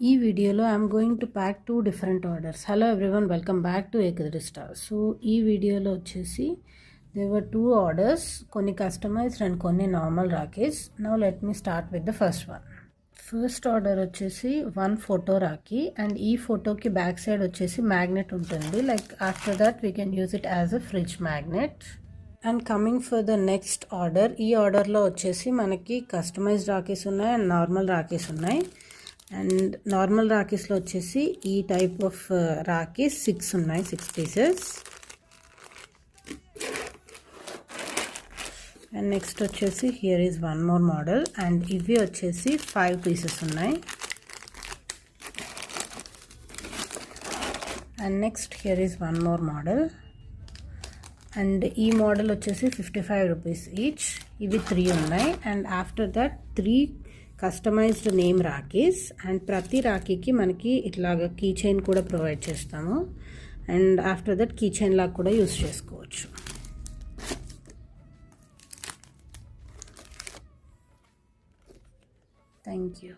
ఈ వీడియోలో I'm going to pack 2 different orders. Hello everyone, welcome back to ఏకదరి star. So ఈ వీడియోలో వచ్చేసి దేవర్ 2 ఆర్డర్స్, కొన్ని కస్టమైజ్డ్ అండ్ కొన్ని normal rakhis. Now let me start with the first one. First order వచ్చేసి 1 ఫోటో రాఖీ అండ్ ఈ ఫోటోకి బ్యాక్ సైడ్ వచ్చేసి మ్యాగ్నెట్ ఉంటుంది. Like after that we can use it as a fridge magnet. And coming for the next order, ఈ ఆర్డర్లో వచ్చేసి మనకి customized rakhis ఉన్నాయి అండ్ నార్మల్ రాఖీస్ ఉన్నాయి. అండ్ నార్మల్ రాఖీస్లో వచ్చేసి ఈ టైప్ ఆఫ్ రాఖీస్ 6 ఉన్నాయి, 6 పీసెస్. అండ్ నెక్స్ట్ వచ్చేసి here is 1 more model and ఇవి వచ్చేసి 5 పీసెస్ ఉన్నాయి. And next here is 1 more model and ఈ మోడల్ వచ్చేసి 55 రూపీస్ ఈచ్. ఇవి 3 ఉన్నాయి. And after that 3 customised name rakhis and ప్రతి రాఖీకి మనకి ఇట్లాగా కీ చైన్ కూడా ప్రొవైడ్ చేస్తాము. And after that key chain లాగా కూడా యూస్ చేసుకోవచ్చు. Thank you.